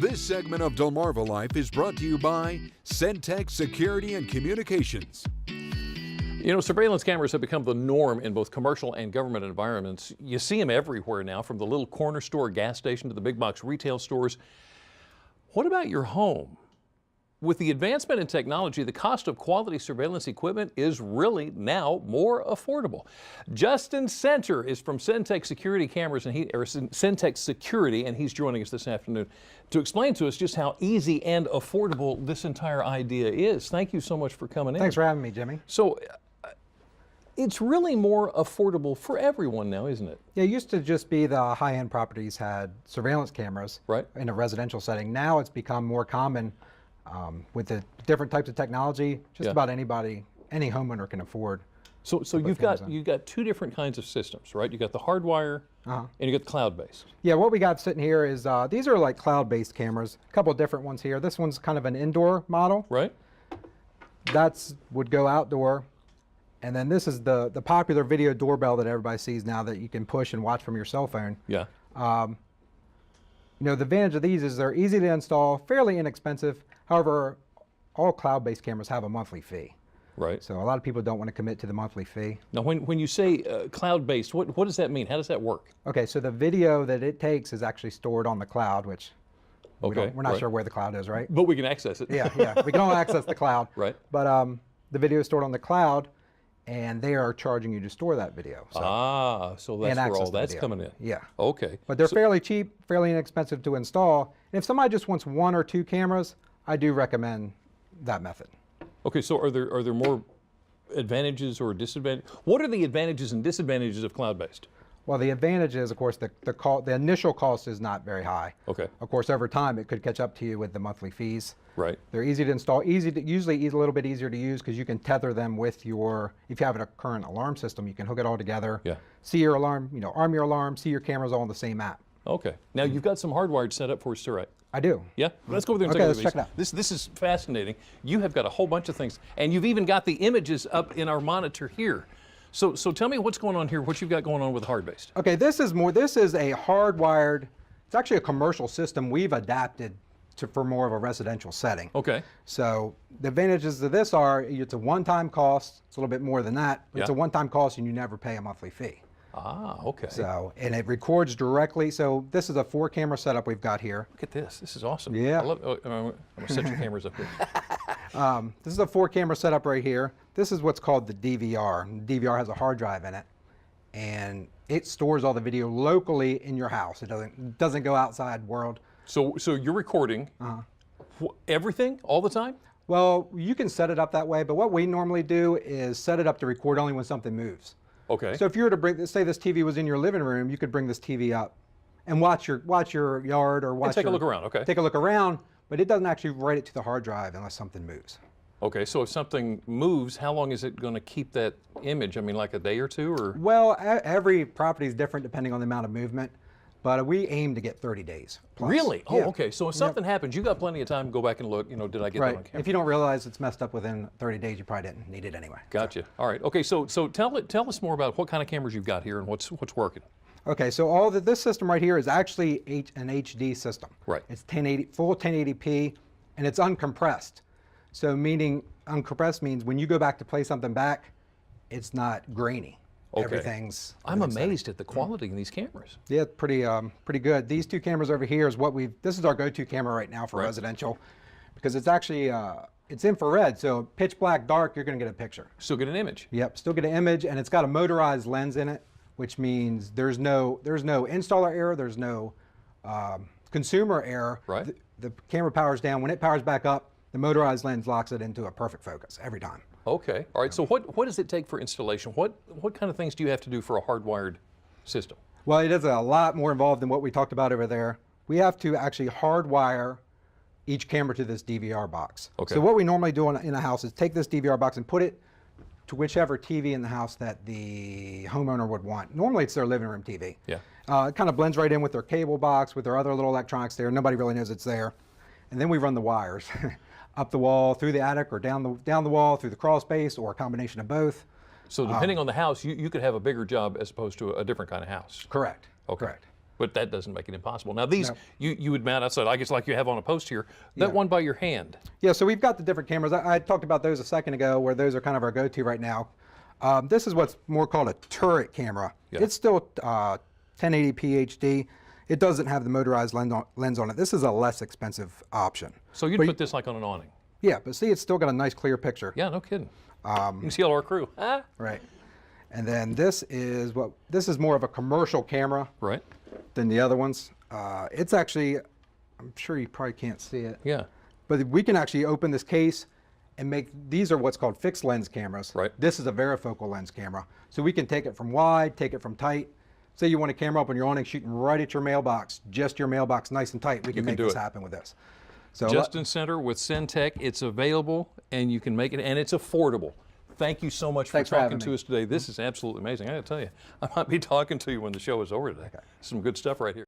This segment of DelmarvaLife is brought to you by Sentech Security and Communications. You know, surveillance cameras have become the norm in both commercial and government environments. You see them everywhere now, from the little corner store gas station to the big box retail stores. What about your home? With the advancement in technology, the cost of quality surveillance equipment is really now more affordable. Justin Center is from Sentech Security Cameras and Sentech Security, and he's joining us this afternoon to explain to us just how easy and affordable this entire idea is. Thank you so much for coming in. Thanks for having me, Jimmy. So it's really more affordable for everyone now, isn't it? Yeah, it used to just be the high-end properties had surveillance cameras in a residential setting. Now it's become more common with the different types of technology. Just about anybody, any homeowner can afford. So you've got two different kinds of systems, right? You got the hardwire and you got the cloud-based. Yeah, what we got sitting here is these are like cloud-based cameras. A couple of different ones here. This one's kind of an indoor model. Right. That's would go outdoor. And then this is the popular video doorbell that everybody sees now that you can push and watch from your cell phone. Yeah. You know, the advantage of these is they're easy to install, fairly inexpensive. However, all cloud-based cameras have a monthly fee. Right. So a lot of people don't want to commit to the monthly fee. Now, when you say cloud-based, what does that mean? How does that work? Okay, so the video that it takes is actually stored on the cloud, which we're not sure where the cloud is, right? But we can access it. Yeah, we can all access the cloud. Right. But the video is stored on the cloud, and they are charging you to store that video. So, so that's where all that's coming in. Yeah. Okay. But they're fairly cheap, fairly inexpensive to install. And if somebody just wants one or two cameras, I do recommend that method. Okay, so are there more advantages or disadvantages? What are the advantages and disadvantages of cloud-based? Well, the advantage is, of course, the initial cost is not very high. Okay. Of course, over time, it could catch up to you with the monthly fees. Right. They're easy to install, usually a little bit easier to use because you can tether them with your, if you have a current alarm system, you can hook it all together. Yeah. See your alarm, arm your alarm, see your cameras all in the same app. Okay. Now, you've got some hardwired set up for us too, right? I do. Yeah? Let's go over there and take a look. Let's check it out. This is fascinating. You have got a whole bunch of things, and you've even got the images up in our monitor here. So tell me what's going on here, what you've got going on with hard-based. Okay, this is a hardwired, it's actually a commercial system we've adapted for more of a residential setting. Okay. So the advantages of this are, it's a one-time cost, it's a little bit more than that, but it's a one-time cost and you never pay a monthly fee. Ah, okay. So, and it records directly, so this is a 4-camera setup we've got here. Look at this, this is awesome. Yeah. I'm gonna set your cameras up here. This is a 4-camera setup right here. This is what's called the DVR. The DVR has a hard drive in it, and it stores all the video locally in your house. It doesn't go outside world. So you're recording everything all the time? Well, you can set it up that way, but what we normally do is set it up to record only when something moves. Okay. So if you were to say this TV was in your living room, you could bring this TV up and watch your yard or take a look around. Okay. Take a look around, but it doesn't actually write it to the hard drive unless something moves. Okay, so if something moves, how long is it going to keep that image? I mean, like a day or two, or? Well, every property is different depending on the amount of movement, but we aim to get 30 days plus. Really? Oh, okay. So if something happens, you got plenty of time to go back and look, did I get that on camera? If you don't realize it's messed up within 30 days, you probably didn't need it anyway. Gotcha. All right. Okay, so tell us more about what kind of cameras you've got here and what's working. Okay, so this system right here is actually an HD system. Right. It's full 1080p, and it's uncompressed. So meaning, uncompressed means when you go back to play something back, it's not grainy. Okay. Everything's I'm amazed at the quality in these cameras. Yeah, pretty good. These two cameras over here is this is our go-to camera right now for residential, because it's actually, it's infrared, so pitch black, dark, you're gonna get a picture. Still get an image. Yep, still get an image, and it's got a motorized lens in it, which means there's no installer error, there's no consumer error. Right. The camera powers down. When it powers back up, the motorized lens locks it into a perfect focus every time. Okay. All right. So what does it take for installation? What kind of things do you have to do for a hardwired system? Well, it is a lot more involved than what we talked about over there. We have to actually hardwire each camera to this DVR box. Okay. So what we normally do in a house is take this DVR box and put it to whichever TV in the house that the homeowner would want. Normally it's their living room TV. Yeah. It kind of blends right in with their cable box, with their other little electronics there. Nobody really knows it's there. And then we run the wires up the wall, through the attic, or down the wall, through the crawl space, or a combination of both. So depending on the house, you could have a bigger job as opposed to a different kind of house. Correct. Okay. Correct. But that doesn't make it impossible. Now these, No. you would mount outside, I guess like you have on a post here, that one by your hand. Yeah, so we've got the different cameras. I talked about those a second ago, where those are kind of our go-to right now. This is what's more called a turret camera. Yeah. It's still 1080p HD. It doesn't have the motorized lens on it. This is a less expensive option. So you'd put this like on an awning. Yeah, but see, it's still got a nice clear picture. Yeah, no kidding. You can see all our crew. Right. And then this is more of a commercial camera Right. than the other ones. It's actually, I'm sure you probably can't see it. Yeah. But we can actually open this case and make, these are what's called fixed lens cameras. Right. This is a varifocal lens camera. So we can take it from wide, take it from tight. Say you want a camera up on your awning shooting right at your mailbox, just your mailbox nice and tight. We can make this happen with this. So Justin Center with Sentech, it's available and you can make it, and it's affordable. Thank you so much for Thanks for talking having to me. us today. This is absolutely amazing. I gotta tell you, I might be talking to you when the show is over today. Okay. Some good stuff right here.